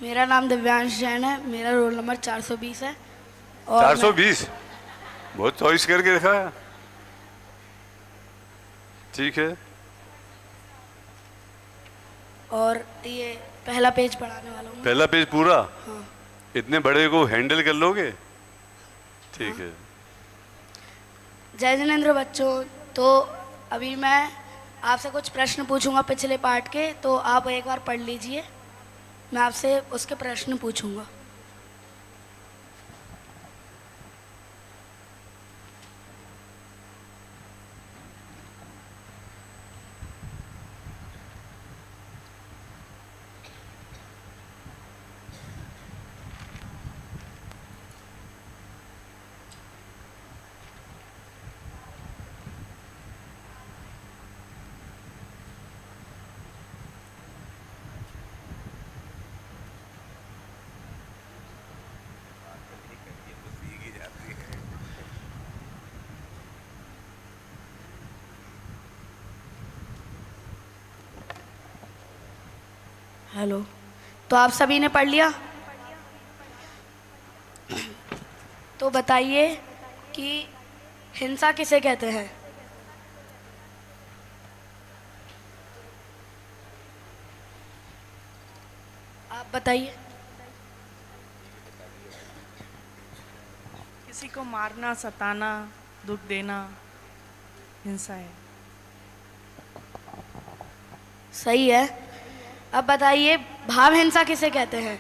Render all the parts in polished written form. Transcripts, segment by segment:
मेरा नाम दिव्यांश जैन है। मेरा रोल नंबर 420 है। और 420? बहुत चॉइस करके रखा है। ठीक है। और ये पहला पेज पढ़ाने वाला हूँ मैं। पहला पेज पूरा? हाँ। इतने बड़े को हैंडल कर लोगे? ठीक है। जय जिनेंद्र बच्चों। तो अभी मैं आपसे कुछ प्रश्न पूछूंगा पिछले पार्ट के, तो आप एक बार पढ़ लीजिए। मैं आपसे उसके प्रश्न पूछूंगा। हेलो। तो आप सभी ने पढ़ लिया? तो बताइए कि हिंसा किसे कहते हैं? आप बताइए। किसी को मारना, सताना, दुख देना हिंसा है। सही है। अब बताइए भाव हिंसा किसे कहते हैं?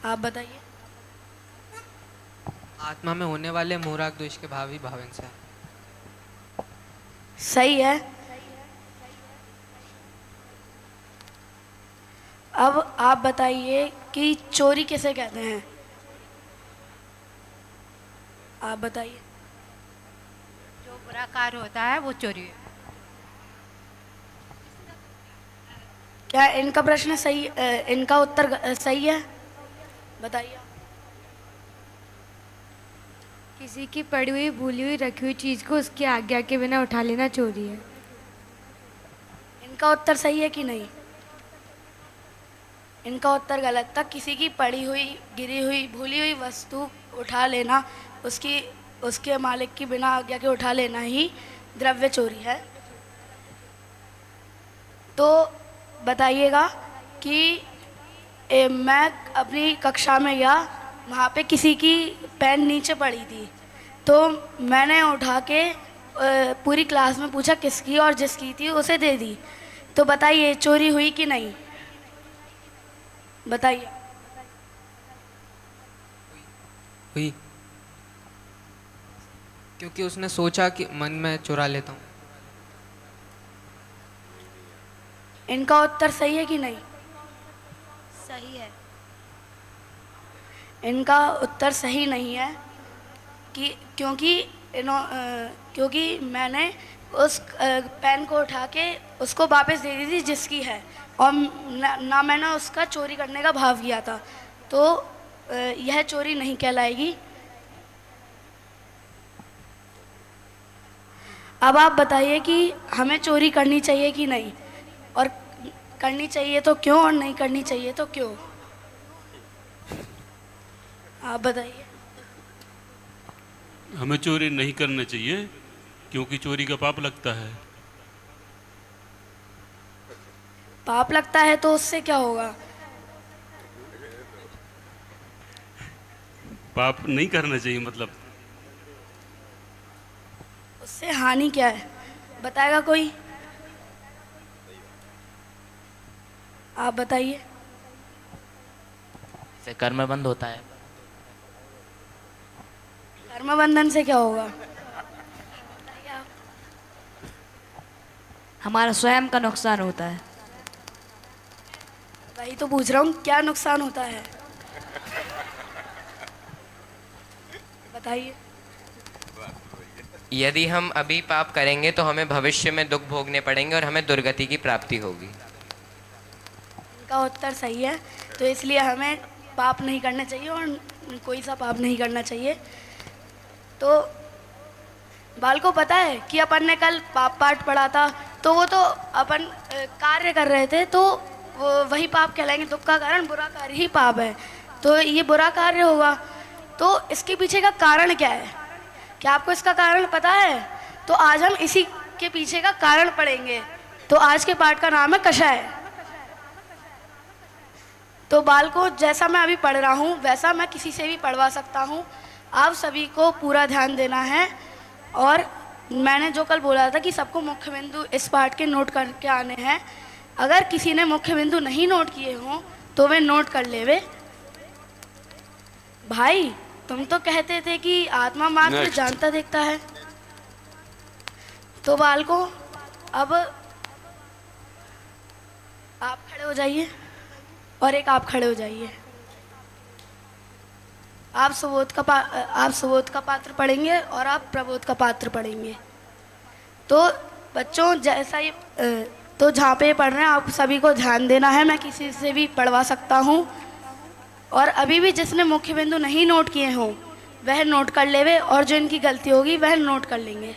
आप बताइए। आत्मा में होने वाले मोह राग द्वेष के भाव ही भाव हिंसा है। सही है। अब आप बताइए कि चोरी किसे कहते हैं? आप बताइए। जो बुरा कार्य होता है वो चोरी है। क्या इनका प्रश्न सही, इनका उत्तर सही है? बताइए। किसी की पड़ी हुई भूली हुई रखी हुई चीज को उसकी आज्ञा के बिना उठा लेना चोरी है। इनका उत्तर सही है कि नहीं? इनका उत्तर गलत था। किसी की पड़ी हुई, गिरी हुई, भूली हुई वस्तु उठा लेना, उसके मालिक की बिना आज्ञा के उठा लेना ही द्रव्य चोरी है। तो बताइएगा कि मैं अपनी कक्षा में गया, वहाँ पे किसी की पेन नीचे पड़ी थी, तो मैंने उठा के पूरी क्लास में पूछा किसकी, और जिसकी थी उसे दे दी। तो बताइए चोरी हुई कि नहीं? बताइए। हुई, क्योंकि उसने सोचा कि मन में चुरा लेता हूँ। इनका उत्तर सही है कि नहीं? सही है। इनका उत्तर सही नहीं है कि क्योंकि मैंने उस पेन को उठा के उसको वापस दे दी थी जिसकी है, और ना मैंने उसका चोरी करने का भाव किया था। तो यह चोरी नहीं कहलाएगी। अब आप बताइए कि हमें चोरी करनी चाहिए कि नहीं, और करनी चाहिए तो क्यों, और नहीं करनी चाहिए तो क्यों? आप बताइए। हमें चोरी नहीं करना चाहिए क्योंकि चोरी का पाप लगता है। पाप लगता है तो उससे क्या होगा? पाप नहीं करना चाहिए मतलब? उससे हानि क्या है, बताएगा कोई? आप बताइए। से कर्म बंद होता है। कर्म बंधन से क्या होगा? हमारा स्वयं का नुकसान होता है। वही तो पूछ रहा हूँ, क्या नुकसान होता है? बताइए। यदि हम अभी पाप करेंगे तो हमें भविष्य में दुख भोगने पड़ेंगे और हमें दुर्गति की प्राप्ति होगी। इनका उत्तर सही है। तो इसलिए हमें पाप नहीं करना चाहिए, और कोई सा पाप नहीं करना चाहिए। तो बाल को पता है कि अपन ने कल पाप पाठ पढ़ा था, तो वो तो अपन कार्य कर रहे थे, तो वो वही पाप कहलाएंगे। दुख का कारण बुरा कार्य ही पाप है, तो ये बुरा कार्य होगा। तो इसके पीछे का कारण क्या है? क्या आपको इसका कारण पता है? तो आज हम इसी के पीछे का कारण पढ़ेंगे। तो आज के पाठ का नाम है कषाय। तो बालकों, जैसा मैं अभी पढ़ रहा हूँ वैसा मैं किसी से भी पढ़वा सकता हूँ। आप सभी को पूरा ध्यान देना है। और मैंने जो कल बोला था कि सबको मुख्य बिंदु इस पाठ के नोट करके आने हैं। अगर किसी ने मुख्य बिंदु नहीं नोट किए हों तो वे नोट कर लेवे। भाई, तुम तो कहते थे कि आत्मा मात्र Next. जानता देखता है। तो बालकों, अब आप खड़े हो जाइए और एक आप खड़े हो जाइए। आप सुबोध का पात्र पढ़ेंगे और आप प्रबोध का पात्र पढ़ेंगे। तो बच्चों, जैसा ये तो जहाँ पे पढ़ रहे हैं आप सभी को ध्यान देना है। मैं किसी से भी पढ़वा सकता हूँ। और अभी भी जिसने मुख्य बिंदु नहीं नोट किए हों वह नोट कर लेवे, और जो इनकी गलती होगी वह नोट कर लेंगे।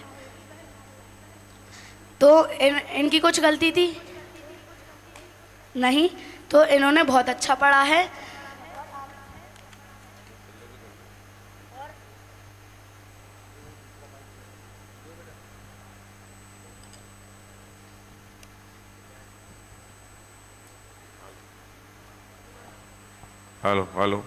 तो इनकी कुछ गलती थी नहीं, तो इन्होंने बहुत अच्छा पढ़ा है। Hello hello.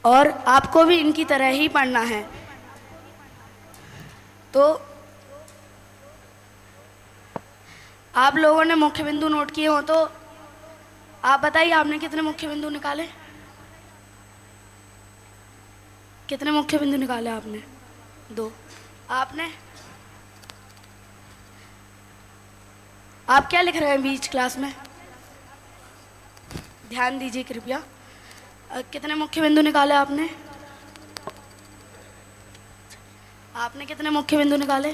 और आपको भी इनकी तरह ही पढ़ना है। तो आप लोगों ने मुख्य बिंदु नोट किए हो, तो आप बताइए आपने कितने मुख्य बिंदु निकाले? कितने मुख्य बिंदु निकाले आपने? 2। आपने? आप क्या लिख रहे हैं बीच क्लास में? ध्यान दीजिए कृपया। कितने मुख्य बिंदु निकाले आपने? आपने कितने मुख्य बिंदु निकाले?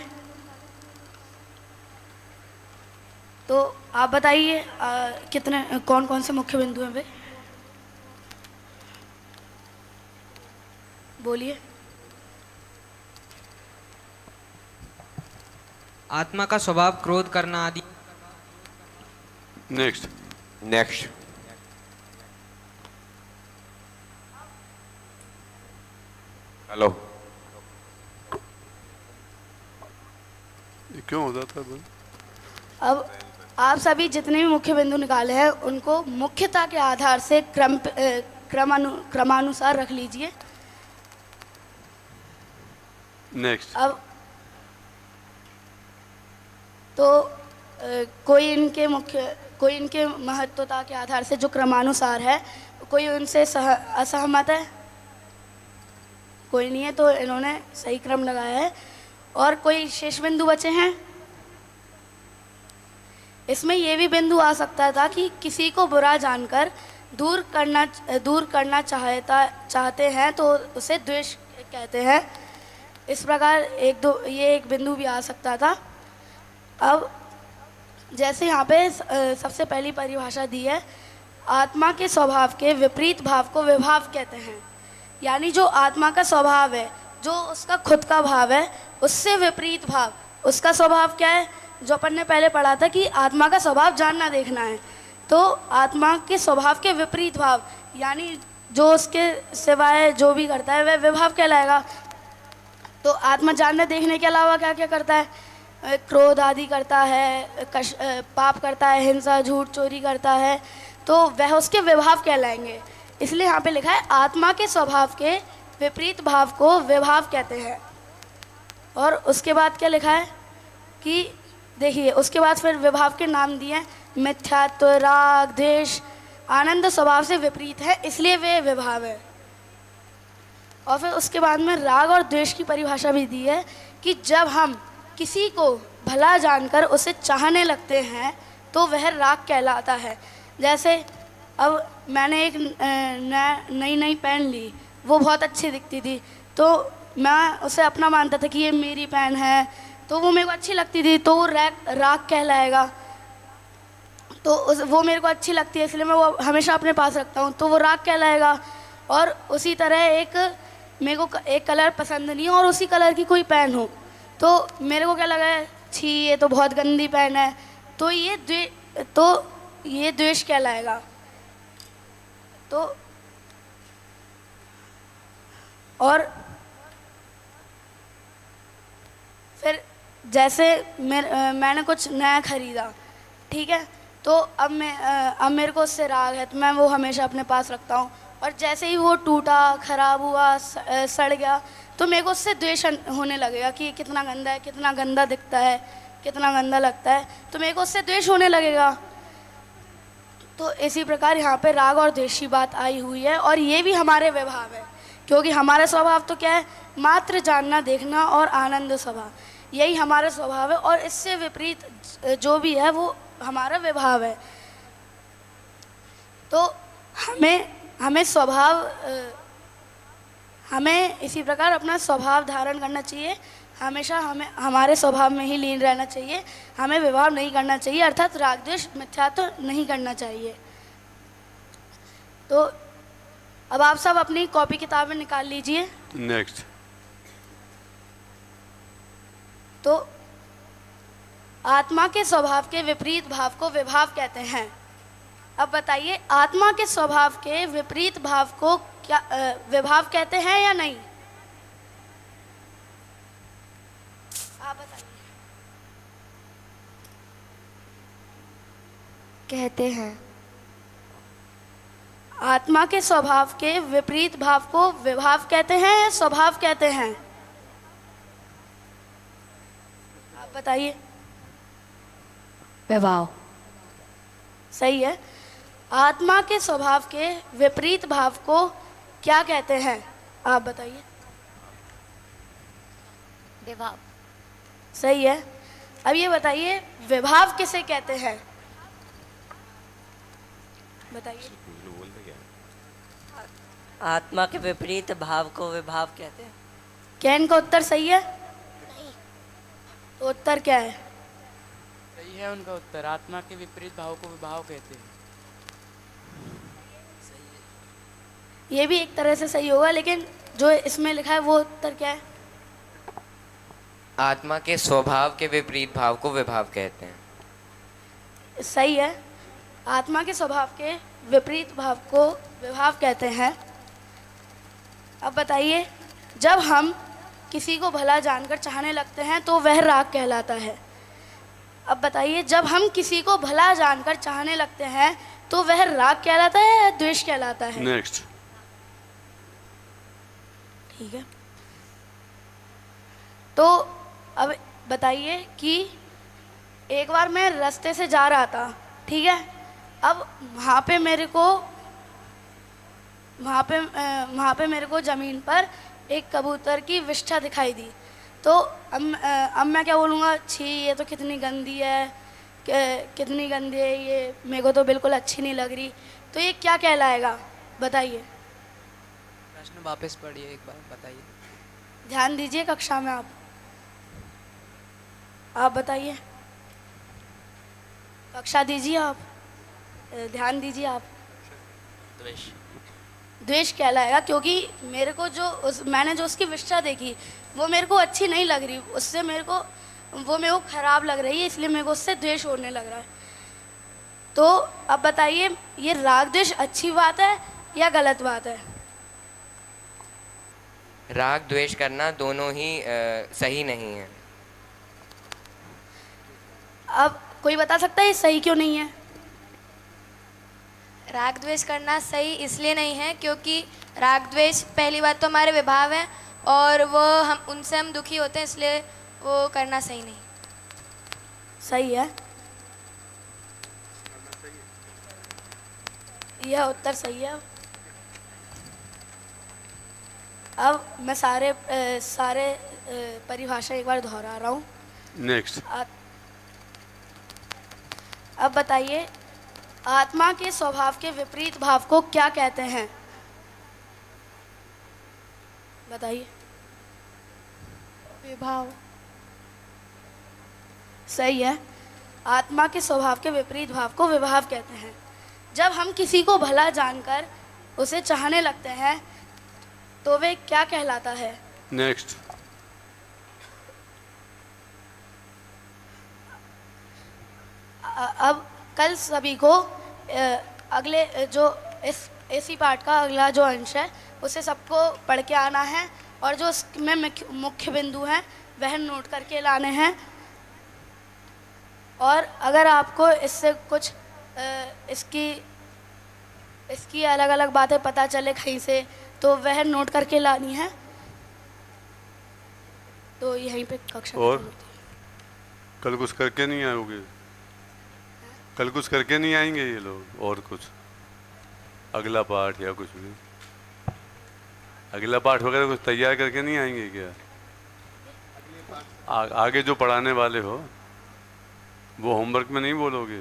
तो आप बताइए कितने, कौन कौन से मुख्य बिंदु हैं वे? बोलिए। आत्मा का स्वभाव क्रोध करना आदि। नेक्स्ट। नेक्स्ट। हेलो। ये क्यों होता था बंद? अब आप सभी जितने भी मुख्य बिंदु निकाले हैं उनको मुख्यता के आधार से क्रमानुसार रख लीजिए। नेक्स्ट। अब तो कोई इनके महत्वता के आधार से जो क्रमानुसार है, कोई उनसे असहमत है? कोई नहीं है, तो इन्होंने सही क्रम लगाया है। और कोई शेष बिंदु बचे हैं? इसमें ये भी बिंदु आ सकता था कि किसी को बुरा जानकर दूर करना चाहते हैं तो उसे द्वेष कहते हैं। इस प्रकार ये एक बिंदु भी आ सकता था। अब जैसे यहाँ पे सबसे पहली परिभाषा दी है, आत्मा के स्वभाव के विपरीत भाव को विभाव कहते हैं। यानी जो आत्मा का स्वभाव है, जो उसका खुद का भाव है, उससे विपरीत भाव, उसका स्वभाव क्या है? जो अपन ने पहले पढ़ा था कि आत्मा का स्वभाव जानना देखना है। तो आत्मा के स्वभाव के विपरीत भाव, यानी जो उसके सिवाय जो भी करता है वह विभाव कहलाएगा। तो आत्मा जानने देखने के अलावा क्या क्या करता है? क्रोध आदि करता है, पाप करता है, हिंसा, झूठ, चोरी करता है, तो वह उसके विभाव कहलाएंगे। इसलिए यहाँ पे लिखा है आत्मा के स्वभाव के विपरीत भाव को विभाव कहते हैं। और उसके बाद क्या लिखा है कि देखिए, उसके बाद फिर विभाव के नाम दिए हैं, मिथ्यात्व, राग, द्वेष, आनंद स्वभाव से विपरीत है, इसलिए वे विभाव है। और फिर उसके बाद में राग और द्वेष की परिभाषा भी दी है कि जब हम किसी को भला जानकर उसे चाहने लगते हैं तो वह राग कहलाता है। जैसे अब मैंने एक नई पेन ली, वो बहुत अच्छी दिखती थी, तो मैं उसे अपना मानता था कि ये मेरी पेन है, तो वो मेरे को अच्छी लगती थी, तो वो राग कहलाएगा। तो वो मेरे को अच्छी लगती है इसलिए मैं वो हमेशा अपने पास रखता हूँ, तो वो राग कहलाएगा। और उसी तरह मेरे को एक कलर पसंद नहीं है और उसी कलर की कोई पेन हो, तो मेरे को क्या लगा है, छी ये तो बहुत गंदी पेन है, तो ये द्वेष कहलाएगा। तो और फिर जैसे मैंने कुछ नया खरीदा, ठीक है, तो अब मेरे को उससे राग है, तो मैं वो हमेशा अपने पास रखता हूँ, और जैसे ही वो टूटा, खराब हुआ, सड़ गया, तो मेरे को उससे द्वेष होने लगेगा कि ये कितना गंदा है, कितना गंदा दिखता है, कितना गंदा लगता है, तो मेरे को उससे द्वेष होने लगेगा। तो इसी प्रकार यहाँ पे राग और द्वेष की बात आई हुई है, और ये भी हमारे व्यवहार है, क्योंकि हमारा स्वभाव तो क्या है, मात्र जानना, देखना और आनंद स्वभाव, यही हमारा स्वभाव है, और इससे विपरीत जो भी है वो हमारा व्यवहार है। तो हमें इसी प्रकार अपना स्वभाव धारण करना चाहिए, हमेशा हमें हमारे स्वभाव में ही लीन रहना चाहिए, हमें व्यवहार नहीं करना चाहिए, अर्थात राग द्वेष मिथ्यात्व नहीं करना चाहिए। तो अब आप सब अपनी कॉपी किताबें निकाल लीजिए। नेक्स्ट। तो आत्मा के स्वभाव के विपरीत भाव को विभाव कहते हैं। अब बताइए, आत्मा के स्वभाव के विपरीत भाव को क्या विभाव कहते हैं या नहीं? आप बताइए। कहते हैं। आत्मा के स्वभाव के विपरीत भाव को विभाव कहते हैं या स्वभाव कहते हैं? आप बताइए। विभाव। सही है। आत्मा के स्वभाव के विपरीत भाव को क्या कहते हैं? आप बताइए। विभाव। सही है। अब ये बताइए, विभाव किसे कहते हैं? बताइए। आत्मा के विपरीत भाव को विभाव कहते हैं। क्या इनका उत्तर सही है? नहीं। तो उत्तर क्या है? सही है उनका उत्तर, आत्मा के विपरीत भाव को विभाव कहते हैं। ये भी एक तरह से सही होगा, लेकिन जो इसमें लिखा है वो उत्तर क्या है? आत्मा के स्वभाव के विपरीत भाव को विभाव कहते हैं। सही है। आत्मा के स्वभाव के विपरीत भाव को विभाव कहते हैं। अब बताइए, जब हम किसी को भला जानकर चाहने लगते हैं तो वह राग कहलाता है। अब बताइए, जब हम किसी को भला जानकर चाहने लगते हैं तो वह राग कहलाता है या द्वेष कहलाता है? नेक्स्ट। ठीक है। तो अब बताइए कि एक बार मैं रास्ते से जा रहा था, ठीक है, अब वहाँ पे मेरे को ज़मीन पर एक कबूतर की विष्ठा दिखाई दी। तो अब मैं क्या बोलूँगा, छी ये तो कितनी गंदी है, कितनी गंदी है ये, मेरे को तो बिल्कुल अच्छी नहीं लग रही। तो ये क्या कहलाएगा? बताइए। प्रश्न वापस पढ़िए एक बार, बताइए। ध्यान दीजिए कक्षा में। आप बताइए। कक्षा दीजिए, आप ध्यान दीजिए। आप द्वेष कहलाएगा, क्योंकि मेरे को मैंने जो उसकी विष्ठा देखी वो मेरे को अच्छी नहीं लग रही, उससे मेरे को खराब लग रही है, इसलिए मेरे को उससे द्वेष होने लग रहा है। तो अब बताइए, ये राग द्वेष अच्छी बात है या गलत बात है? राग द्वेष करना दोनों ही सही नहीं है। अब कोई बता सकता है ये सही क्यों नहीं है? राग द्वेष करना सही इसलिए नहीं है क्योंकि राग द्वेष पहली बात तो हमारे विभाव है, और वो उनसे हम दुखी होते हैं, इसलिए वो करना सही नहीं। सही है। यह उत्तर सही है। अब मैं सारे परिभाषा एक बार दोहरा रहा हूँ। नेक्स्ट। अब बताइए, आत्मा के स्वभाव के विपरीत भाव को क्या कहते हैं? बताइए। विभाव। सही है। आत्मा के स्वभाव के विपरीत भाव को विभाव कहते हैं। जब हम किसी को भला जानकर उसे चाहने लगते हैं तो वे क्या कहलाता है? नेक्स्ट। अब कल सभी को अगले जो इस इसी पाठ का अगला जो अंश है उसे सबको पढ़ के आना है और जो उसमें मुख्य बिंदु हैं वह नोट करके लाने हैं। और अगर आपको इससे कुछ इसकी अलग अलग बातें पता चले कहीं से तो वह नोट करके लानी है। तो यहीं पे कक्षा और खत्म होती है। कल कुछ करके नहीं आओगे? कल कुछ करके नहीं आएंगे ये लोग? और कुछ अगला पाठ या कुछ भी अगला पाठ वगैरह कुछ तैयार करके नहीं आएंगे क्या? आगे जो पढ़ाने वाले हो वो होमवर्क में नहीं बोलोगे?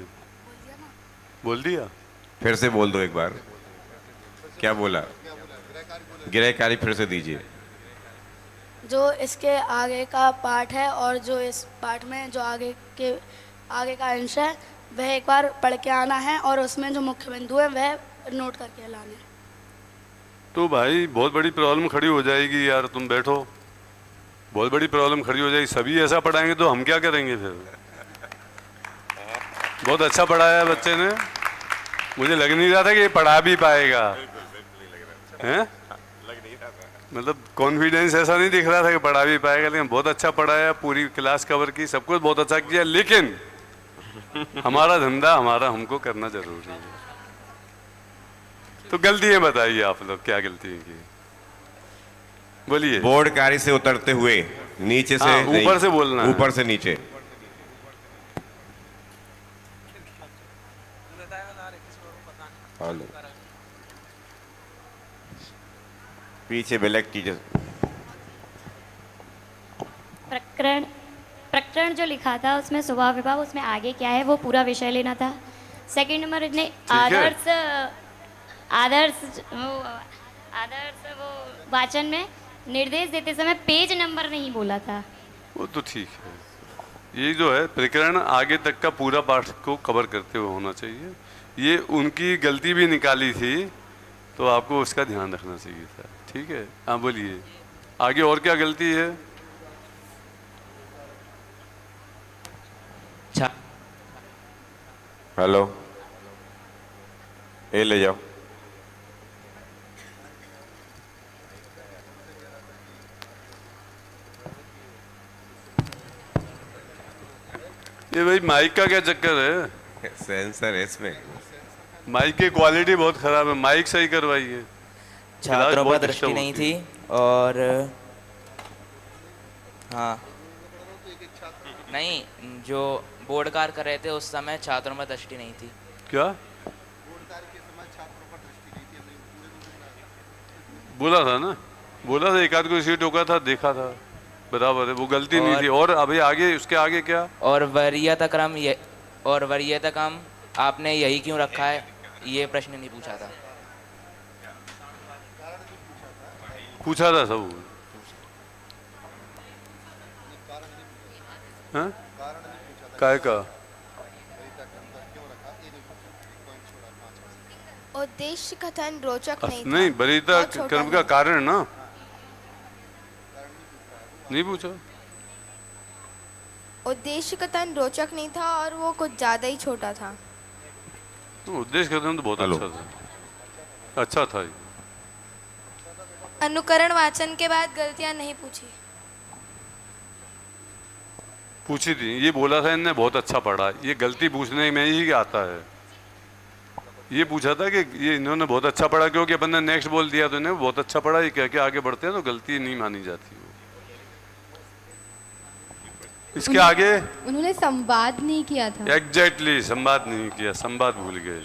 बोल दिया? फिर से बोल दो एक बार, क्या बोला? गृह कार्य फिर से दीजिए। जो इसके आगे का पाठ है और जो इस पाठ में जो आगे का अंश है वह एक बार पढ़ के आना है और उसमें जो मुख्य बिंदु है वह नोट करके लाने हैं। तो भाई बहुत बड़ी प्रॉब्लम खड़ी हो जाएगी यार, तुम बैठो, बहुत बड़ी प्रॉब्लम खड़ी हो जाएगी। सभी ऐसा पढ़ाएंगे तो हम क्या करेंगे फिर? बहुत अच्छा पढ़ाया है बच्चे ने, मुझे लग नहीं रहा था कि ये पढ़ा भी पाएगा, हैं? मतलब कॉन्फिडेंस ऐसा नहीं दिख रहा था कि पढ़ा भी पाएगा, लेकिन बहुत अच्छा पढ़ाया, पूरी क्लास कवर की, सब कुछ बहुत अच्छा किया। लेकिन हमारा धंधा हमको करना जरूरी है। तो गलतियां बताइए आप लोग, क्या गलतियां की? बोलिए। बोर्ड कार्य से उतरते हुए नीचे से ऊपर से बोलना है। ऊपर से नीचे। हेलो, पीछे ब्लैक टीचर। प्रकरण जो लिखा था उसमें स्वभाव विभाग, उसमें आगे क्या है वो पूरा विषय लेना था। सेकंड नंबर इतने आदर्श वो वाचन में निर्देश देते समय पेज नंबर नहीं बोला था। वो तो ठीक है, ये जो है प्रकरण आगे तक का पूरा पाठ को कवर करते हुए होना चाहिए। ये उनकी गलती भी निकाली थी तो आपको उसका ध्यान रखना चाहिए था। ठीक है, हाँ बोलिए आगे और क्या गलती है? हेलो, ये ले जाओ। ये भाई माइक का क्या चक्कर है? सेंसर है इसमें। माइक की क्वालिटी बहुत खराब है, माइक सही करवाइए। छात्रों पर दृष्टि नहीं थी और हाँ नहीं, जो बोर्ड कार्य कर रहे थे उस समय छात्रों पर दृष्टि नहीं थी। क्या बोला था ना? बोला था, एक आध को इसी टोका था, देखा था, बराबर है, वो गलती नहीं थी। और अभी आगे, उसके आगे क्या? और वरीयता क्रम आपने यही क्यों रखा है, ये प्रश्न नहीं पूछा था। पूछा था सब। हाँ? काय का? उद्देश्य कथन रोचक नहीं था। नहीं, वरीयता क्रम का कारण ना नहीं पूछा। उद्देश्य कथन रोचक नहीं था और वो कुछ ज्यादा ही छोटा था। उद्देश्य कथन तो बहुत अच्छा था, अच्छा था। अनुकरण वाचन के बाद गलतियां नहीं पूछी थी, ये बोला था इनने बहुत अच्छा पढ़ा, ये गलती पूछने में ही आता है। ये पूछा था कि ये इन्होंने बहुत अच्छा पढ़ा, क्योंकि अपन ने नेक्स्ट बोल दिया तो इन्हें बहुत अच्छा पढ़ा, ये क्या क्या आगे बढ़ते हैं तो गलती नहीं मानी जाती। इसके आगे उन्होंने संवाद नहीं किया था। एग्जैक्टली, संवाद नहीं किया, संवाद भूल गए।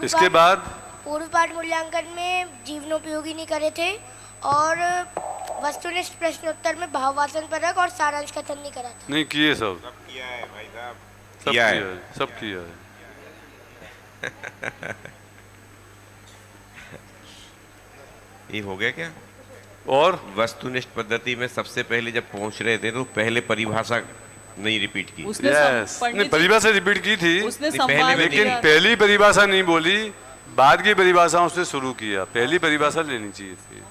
इसके बाद पूर्व पाठ मूल्यांकन में जीवनोपयोगी नहीं करे थे और वस्तुनिष्ठ प्रश्नोत्तर में भाववाचन परक और सारांश कथन नहीं करा था। नहीं किए, सब किया है भाई साहब, सब किया है, सब किया है। ये हो गया क्या? और वस्तुनिष्ठ पद्धति में सबसे पहले जब पहुंच रहे थे तो पहले परिभाषा नहीं रिपीट की। यस, नहीं परिभाषा रिपीट की थी, लेकिन दिया। पहली परिभाषा नहीं बोली, बाद की परिभाषाओं से शुरू किया। पहली परिभाषा लेनी चाहिए थी।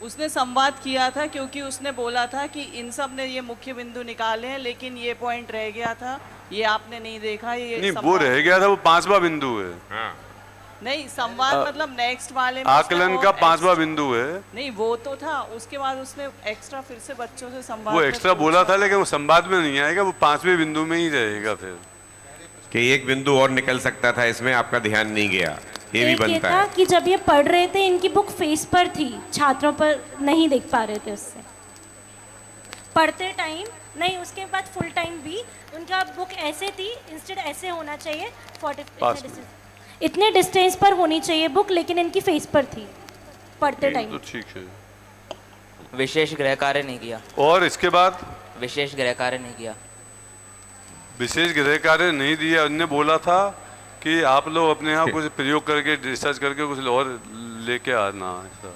उसने संवाद किया था क्योंकि उसने बोला था कि इन सब ने ये मुख्य बिंदु निकाले हैं लेकिन ये पॉइंट रह गया था ये आपने नहीं देखा, ये नहीं वो संवाद- रह गया था, वो 5वां बिंदु है। नहीं संवाद मतलब नेक्स्ट वाले में आकलन उसने का वो 5वां बिंदु है। नहीं वो तो था, उसके बाद उसने एक्स्ट्रा फिर से बच्चों से संवाद वो में एक्स्ट्रा बोला था, लेकिन वो संवाद में नहीं आएगा, वो 5वें बिंदु में ही रहेगा। फिर कि एक बिंदु और निकल सकता था, इसमें आपका ध्यान नहीं गया, ये भी एक ये बनता था है। कि जब ये पढ़ रहे थे इनकी बुक फेस पर थी, छात्रों पर नहीं देख पा रहे थे उससे पढ़ते टाइम। नहीं उसके बाद फुल टाइम भी उनका बुक ऐसे थी, इंस्टेड ऐसे होना चाहिए 40 इतने डिस्टेंस पर होनी चाहिए बुक, लेकिन इनकी फेस पर थी पढ़ते टाइम। तो ठीक है। विशेष गृह कार्य नहीं किया। और इसके बाद विशेष गृह कार्य नहीं किया। विशेष गृह कार्य नहीं दिया। उनने बोला था कि आप लोग अपने यहाँ कुछ प्रयोग करके, रिसर्च करके कुछ और लेके आना ऐसा।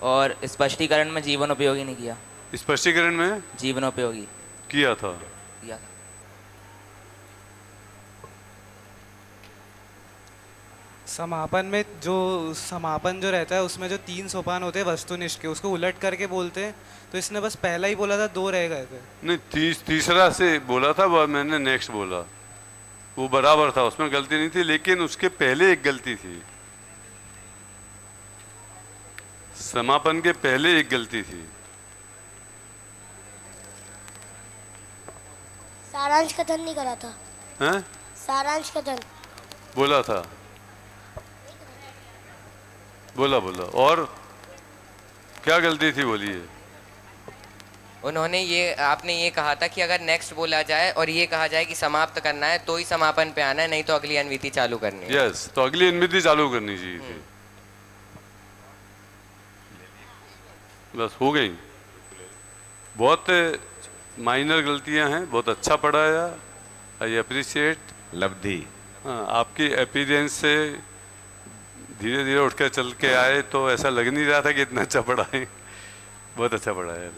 और स्पष्टीकरण में जीवन उपयोगी नहीं किया। स्पष्टीकरण में जीवनोपयोगी किया था। किया था। समापन में जो समापन जो रहता है उसमें जो 3 सोपान होते हैं वस्तुनिष्ठ के, उसको उलट करके बोलते हैं, तो इसने बस पहला ही बोला था, 2 रह गए थे। नहीं तीसरा से बोला था, वो मैंने नेक्स्ट बोला, वो बराबर था, उसमें गलती नहीं थी, लेकिन उसके पहले एक गलती थी। समापन के पहले एक गलती थी। सारांश कथन नहीं करा था। हैं? सारांश कथन बोला था, बोला और क्या गलती थी बोलिए। उन्होंने ये, आपने ये कहा था कि अगर नेक्स्ट बोला जाए और ये कहा जाए कि समाप्त करना है तो ही समापन पे आना है, नहीं तो अगली अन्विति चालू करनी है। यस, तो अगली अन्विति चालू करनी चाहिए थी। बस हो गई। बहुत माइनर गलतियां हैं, बहुत अच्छा पढ़ाया, आई अप्रिशिएट। लब्धि। हाँ, आपकी अपीयरेंस से धीरे धीरे उठ कर चल के आए तो ऐसा लग नहीं रहा था कि इतना अच्छा पढ़ाए। बहुत अच्छा पढ़ाया।